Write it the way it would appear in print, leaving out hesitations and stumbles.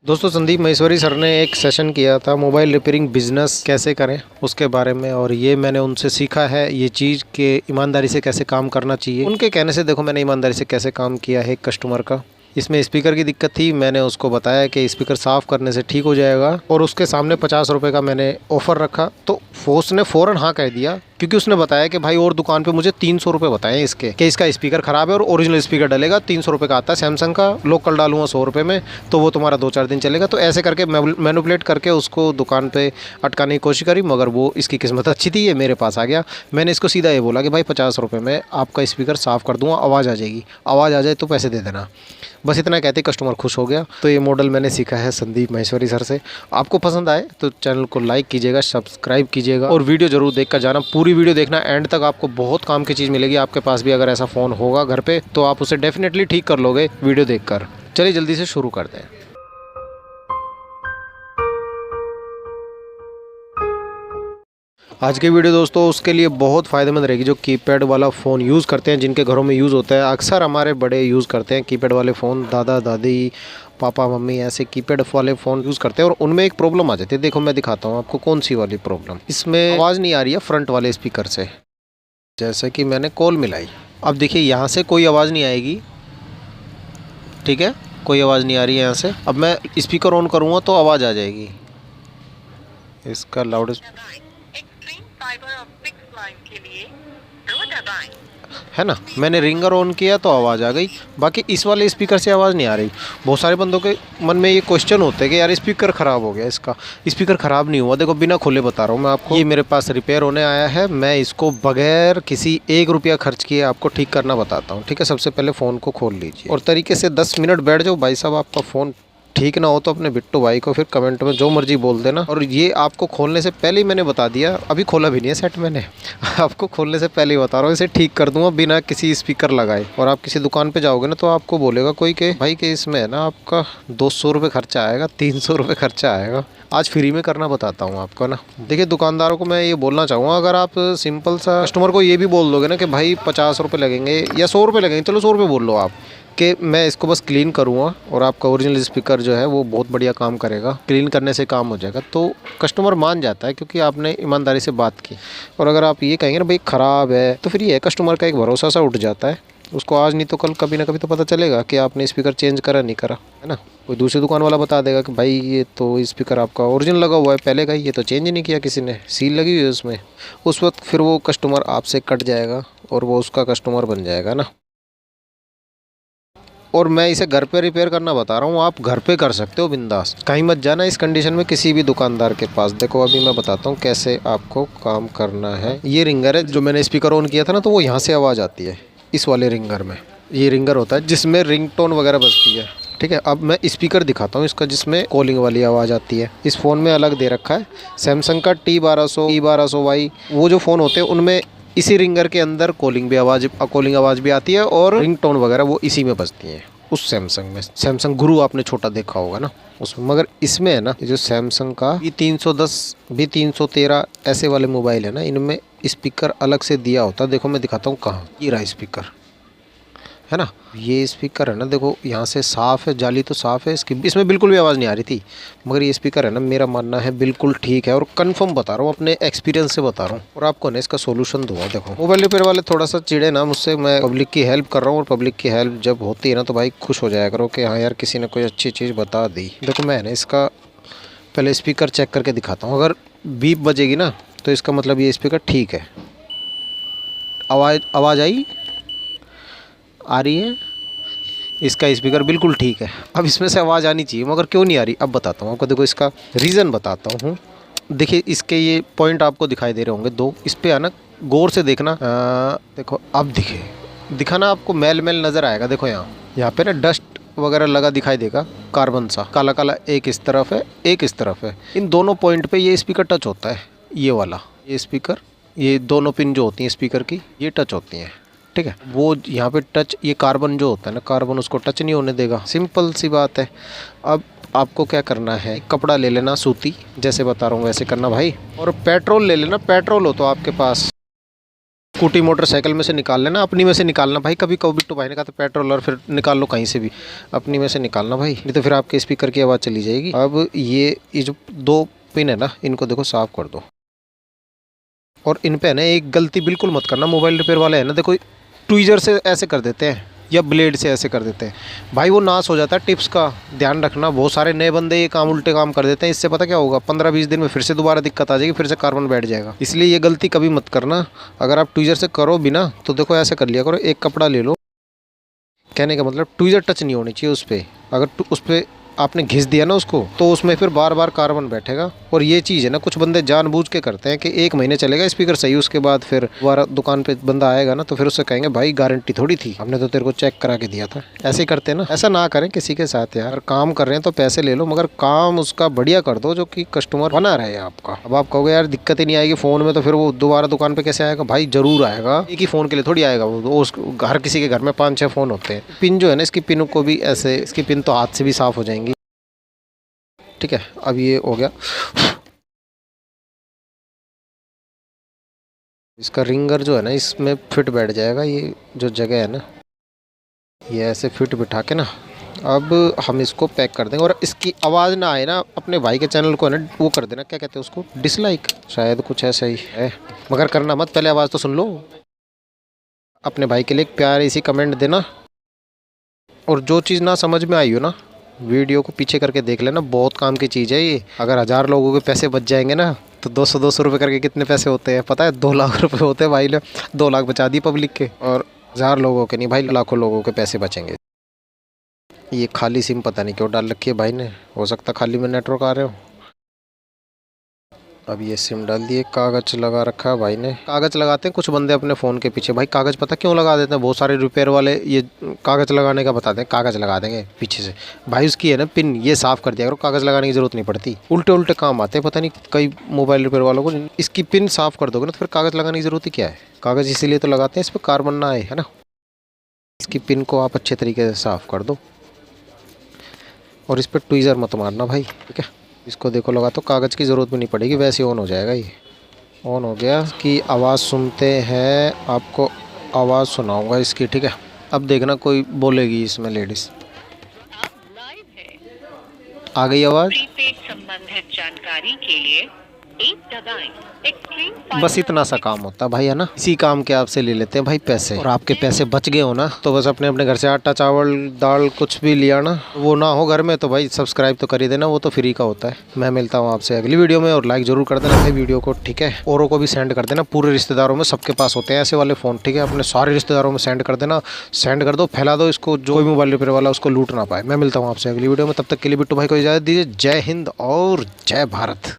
दोस्तों संदीप महेश्वरी सर ने एक सेशन किया था मोबाइल रिपेयरिंग बिजनेस कैसे करें उसके बारे में, और ये मैंने उनसे सीखा है ये चीज़ के ईमानदारी से कैसे काम करना चाहिए। उनके कहने से देखो मैंने ईमानदारी से कैसे काम किया है एक कस्टमर का। इसमें स्पीकर की दिक्कत थी, मैंने उसको बताया कि स्पीकर साफ़ करने से ठीक हो जाएगा और उसके सामने 50 रुपये का मैंने ऑफ़र रखा तो उसने फ़ौरन हाँ कह दिया, क्योंकि उसने बताया कि भाई और दुकान पे मुझे 300 रुपये बताएं इसके कि इसका स्पीकर ख़राब है और ओरिजिनल स्पीकर डलेगा 300 रुपये का आता है सैमसंग का, लोकल डालूंगा 100 रुपये में तो वो तुम्हारा 2-4 दिन चलेगा। तो ऐसे करके मैनुपुलेट करके उसको दुकान पे अटकाने की कोशिश करी, मगर वो इसकी किस्मत अच्छी थी, ये मेरे पास आ गया। मैंने इसको सीधा ये बोला कि भाई 50 रुपये में आपका स्पीकर साफ़ कर दूँगा, आवाज़ आ जाएगी, आवाज़ आ जाए तो पैसे दे देना। बस इतना कहते कस्टमर खुश हो गया। तो ये मॉडल मैंने सीखा है संदीप महेश्वरी सर से। आपको पसंद आए तो चैनल को लाइक कीजिएगा, सब्सक्राइब कीजिएगा और वीडियो ज़रूर देख कर जाना। पूरी वीडियो देखना एंड तक, आपको बहुत काम की चीज़ मिलेगी। आपके पास भी अगर ऐसा फ़ोन होगा घर पे तो आप उसे डेफिनेटली ठीक कर लोगे वीडियो देखकर। चलिए जल्दी से शुरू करते हैं। आज की वीडियो दोस्तों उसके लिए बहुत फ़ायदेमंद रहेगी जो कीपैड वाला फ़ोन यूज़ करते हैं, जिनके घरों में यूज़ होता है। अक्सर हमारे बड़े यूज़ करते हैं कीपैड वाले फ़ोन, दादा दादी पापा मम्मी ऐसे कीपैड वाले फ़ोन यूज़ करते हैं और उनमें एक प्रॉब्लम आ जाती है। देखो मैं दिखाता हूँ आपको कौन सी वाली प्रॉब्लम। इसमें आवाज़ नहीं आ रही है फ्रंट वाले स्पीकर से। जैसे कि मैंने कॉल मिलाई, अब देखिए यहाँ से कोई आवाज़ नहीं आएगी, ठीक है, कोई आवाज़ नहीं आ रही है यहाँ से। अब मैं स्पीकर ऑन करूँगा तो आवाज़ आ जाएगी। इसका लाउड है ना, मैंने रिंगर ऑन किया तो आवाज़ आ गई। बाकी इस वाले स्पीकर से आवाज़ नहीं आ रही। बहुत सारे बंदों के मन में ये क्वेश्चन होते हैं कि यार स्पीकर ख़राब हो गया। इसका स्पीकर ख़राब नहीं हुआ, देखो बिना खोले बता रहा हूँ मैं आपको। ये मेरे पास रिपेयर होने आया है, मैं इसको बगैर किसी 1 रुपया खर्च किए आपको ठीक करना बताता हूँ। ठीक है, सबसे पहले फ़ोन को खोल लीजिए और तरीके से 10 मिनट बैठ जाओ। भाई साहब आपका फ़ोन ठीक ना हो तो अपने बिट्टू भाई को फिर कमेंट में जो मर्जी बोल देना। और ये आपको खोलने से पहले ही मैंने बता दिया, अभी खोला भी नहीं है सेट मैंने आपको खोलने से पहले ही बता रहा हूँ, इसे ठीक कर दूंगा बिना किसी स्पीकर लगाए। और आप किसी दुकान पे जाओगे ना तो आपको बोलेगा कोई के भाई के इसमें है ना आपका 200 रुपये खर्चा आएगा, 300 रुपये खर्चा आएगा। आज फ्री में करना बताता हूँ आपको ना। देखिए दुकानदारों को मैं ये बोलना चाहूँगा, अगर आप सिंपल सा कस्टमर को ये भी बोल दोगे ना कि भाई 50 रुपये लगेंगे या 100 रुपये लगेंगे, चलो 100 रुपये बोल लो आप, कि मैं इसको बस क्लीन करूँगा और आपका ओरिजिनल स्पीकर जो है वो बहुत बढ़िया काम करेगा, क्लीन करने से काम हो जाएगा, तो कस्टमर मान जाता है क्योंकि आपने ईमानदारी से बात की। और अगर आप ये कहेंगे ना भाई ख़राब है, तो फिर ये कस्टमर का एक भरोसा सा उठ जाता है। उसको आज नहीं तो कल कभी ना कभी तो पता चलेगा कि आपने स्पीकर चेंज करा नहीं करा, है ना। कोई दूसरी दुकान वाला बता देगा कि भाई ये तो स्पीकर आपका ओरिजिनल लगा हुआ है पहले का, ये तो चेंज ही नहीं किया किसी ने, सील लगी हुई है उसमें। उस वक्त फिर वो कस्टमर आपसे कट जाएगा और वो उसका कस्टमर बन जाएगा ना। और मैं इसे घर पे रिपेयर करना बता रहा हूँ, आप घर पे कर सकते हो बिंदास। कहीं मत जाना इस कंडीशन में किसी भी दुकानदार के पास। देखो अभी मैं बताता हूँ कैसे आपको काम करना है। ये रिंगर है, जो मैंने स्पीकर ऑन किया था ना तो वो यहाँ से आवाज़ आती है इस वाले रिंगर में। ये रिंगर होता है जिसमें रिंगटोन वगैरह बजती है, ठीक है। अब मैं स्पीकर दिखाता हूँ इसका जिसमें कॉलिंग वाली आवाज़ आती है। इस फ़ोन में अलग दे रखा है सैमसंग का T1200 T1200Y, वो जो फ़ोन होते हैं उनमें इसी रिंगर के अंदर कॉलिंग आवाज़ भी आती है और रिंगटोन वगैरह वो इसी में बजती हैं। उस सैमसंग में, सैमसंग गुरु आपने छोटा देखा होगा ना उसमें, मगर इसमें है ना जो सैमसंग का B310 B313 ऐसे वाले मोबाइल है ना, इनमें स्पीकर अलग से दिया होता है। देखो मैं दिखाता हूँ कहाँ, ये रहा स्पीकर, है ना। ये स्पीकर है ना, देखो यहाँ से साफ़ है, जाली तो साफ़ है इसकी, इसमें बिल्कुल भी आवाज़ नहीं आ रही थी। मगर ये स्पीकर है ना, मेरा मानना है बिल्कुल ठीक है और कंफर्म बता रहा हूँ, अपने एक्सपीरियंस से बता रहा हूँ और आपको ना इसका सोल्यूशन दूंगा। देखो मोबाइल रिपेयर वाले थोड़ा सा चिड़े ना मुझसे, मैं पब्लिक की हेल्प कर रहा हूँ और पब्लिक की हेल्प जब होती है ना तो भाई खुश हो जाया करो कि हाँ यार किसी ने कोई अच्छी चीज़ बता दी। देखो मैं ना इसका पहले स्पीकर चेक करके दिखाता हूँ, अगर बीप बजेगी ना तो इसका मतलब ये स्पीकर ठीक है। आवाज़ आई आ रही है, इसका स्पीकर बिल्कुल ठीक है। अब इसमें से आवाज़ आनी चाहिए मगर क्यों नहीं आ रही, अब बताता हूँ आपको। देखो इसका रीज़न बताता हूँ। देखिए इसके ये पॉइंट आपको दिखाई दे रहे होंगे दो, इस पे आना गौर से देखना। देखो अब दिखाना आपको मैल नज़र आएगा। देखो यहाँ पे ना डस्ट वगैरह लगा दिखाई देगा, कार्बन सा काला काला, एक इस तरफ है एक इस तरफ है। इन दोनों पॉइंट पे ये स्पीकर टच होता है, ये वाला ये स्पीकर, ये दोनों पिन जो होती हैं स्पीकर की ये टच होती हैं, ठीक है। वो यहाँ पे टच, ये कार्बन जो होता है ना, कार्बन उसको टच नहीं होने देगा, सिंपल सी बात है। अब आपको क्या करना है, कपड़ा ले लेना सूती, जैसे बता रहा हूँ वैसे करना भाई, और पेट्रोल ले लेना, पेट्रोल हो तो आपके पास स्कूटी मोटरसाइकिल में से निकाल लेना, अपनी में से निकालना भाई। कभी कभी बिट्टू भाई ने कहा था पेट्रोल, और फिर निकाल लो कहीं से भी, अपनी में से निकालना भाई, नहीं तो फिर आपके स्पीकर की आवाज़ चली जाएगी। अब ये जो 2 पिन है ना, इनको देखो साफ कर दो। और इन पे है ना एक गलती बिल्कुल मत करना, मोबाइल रिपेयर वाले है ना, देखो ट्वीजर से ऐसे कर देते हैं या ब्लेड से ऐसे कर देते हैं भाई, वो नाश हो जाता है। टिप्स का ध्यान रखना, बहुत सारे नए बंदे ये काम उल्टे काम कर देते हैं। इससे पता क्या होगा, 15-20 दिन में फिर से दोबारा दिक्कत आ जाएगी, फिर से कार्बन बैठ जाएगा। इसलिए ये गलती कभी मत करना। अगर आप ट्वीजर से करो भी ना, तो देखो ऐसे कर लिया करो, एक कपड़ा ले लो, कहने का मतलब ट्वीजर टच नहीं होनी चाहिए उस पर। अगर उस पर आपने घिस दिया ना उसको, तो उसमें फिर बार बार कार्बन बैठेगा। और ये चीज़ है ना, कुछ बंदे जानबूझ के करते हैं कि 1 महीने चलेगा स्पीकर सही, उसके बाद फिर दोबारा दुकान पे बंदा आएगा ना, तो फिर उससे कहेंगे भाई गारंटी थोड़ी थी, हमने तो तेरे को चेक करा के दिया था। ऐसे ही करते हैं ना, ऐसा ना करें किसी के साथ यार। काम कर रहे हैं तो पैसे ले लो, मगर काम उसका बढ़िया कर दो जो कि कस्टमर बना रहे आपका। अब आप कहोगे यार दिक्कत ही नहीं आएगी फ़ोन में, तो फिर वो दोबारा दुकान पर कैसे आएगा? भाई ज़रूर आएगा, एक ही फ़ोन के लिए थोड़ी आएगा वो। हर किसी के घर में 5-6 फ़ोन होते हैं। पिन जो है ना, इसकी पिन को भी ऐसे, इसकी पिन तो हाथ से भी साफ़ हो जाएंगी। ठीक है, अब ये हो गया। इसका रिंगर जो है ना, इसमें फिट बैठ जाएगा। ये जो जगह है ना, ये ऐसे फिट बिठा के ना, अब हम इसको पैक कर देंगे। और इसकी आवाज़ ना आए ना, अपने भाई के चैनल को है ना वो कर देना, क्या कहते हैं उसको, डिसलाइक, शायद कुछ ऐसा ही है, मगर करना मत, पहले आवाज़ तो सुन लो। अपने भाई के लिए एक प्यारी सी कमेंट देना। और जो चीज़ ना समझ में आई हो ना, वीडियो को पीछे करके देख लेना, बहुत काम की चीज़ है ये। अगर 1000 लोगों के पैसे बच जाएंगे ना, तो 200-200 रुपये करके कितने पैसे होते हैं पता है? 2 लाख रुपए होते हैं। भाई ने 2 लाख बचा दिए पब्लिक के, और 1000 लोगों के नहीं भाई, लाखों लोगों के पैसे बचेंगे। ये खाली सिम पता नहीं क्यों डाल रखी है भाई ने, हो सकता खाली में नेटवर्क आ रहे हो। अब ये सिम डाल दिए, कागज़ लगा रखा है भाई ने। कागज़ लगाते हैं कुछ बंदे अपने फ़ोन के पीछे भाई, कागज़ पता क्यों लगा देते हैं? बहुत सारे रिपेयर वाले ये कागज़ लगाने का बताते हैं, कागज़ लगा देंगे पीछे से। भाई उसकी है ना पिन, ये साफ़ कर दिया करो, कागज़ लगाने की ज़रूरत नहीं पड़ती। उल्टे उल्टे काम आते हैं, पता नहीं कई मोबाइल रिपेयर वालों को। इसकी पिन साफ़ कर दोगे ना, तो फिर कागज़ लगाने की ज़रूरत ही क्या है? कागज़ इसीलिए तो लगाते हैं, इस पर कार्बन ना आए, है ना। इसकी पिन को आप अच्छे तरीके से साफ़ कर दो, और इस पर ट्वीज़र मत मारना भाई, ठीक है। इसको देखो लगा, तो कागज़ की ज़रूरत भी नहीं पड़ेगी, वैसे ऑन हो जाएगा। ये ऑन हो गया। इसकी आवाज़ सुनते हैं, आपको आवाज़ सुनाऊंगा इसकी, ठीक है। अब देखना कोई बोलेगी इसमें लेडीज़, आ गई आवाज़। प्रीपेड संबंधित जानकारी के लिए 1 दबाएं। बस इतना सा काम होता है भाई, है ना। इसी काम के आपसे ले लेते हैं भाई पैसे, और आपके पैसे बच गए हो ना, तो बस अपने अपने घर से आटा चावल दाल कुछ भी लिया ना, वो ना हो घर में, तो भाई सब्सक्राइब तो कर ही देना, वो तो फ्री का होता है। मैं मिलता हूँ आपसे अगली वीडियो में, और लाइक जरूर कर देना भाई वीडियो को, ठीक है। औरों को भी सेंड कर देना, पूरे रिश्तेदारों में, सबके पास होते हैं ऐसे वाले फ़ोन, ठीक है। अपने सारे रिश्तेदारों में सेंड कर देना, सेंड कर दो, फैला दो इसको, जो कोई मोबाइल रिपेयर वाला उसको लूट ना पाए। मैं मिलता हूँ आपसे अगली वीडियो में, तब तक के लिए बिट्टू भाई को इजाज़त दीजिए। जय हिंद और जय भारत।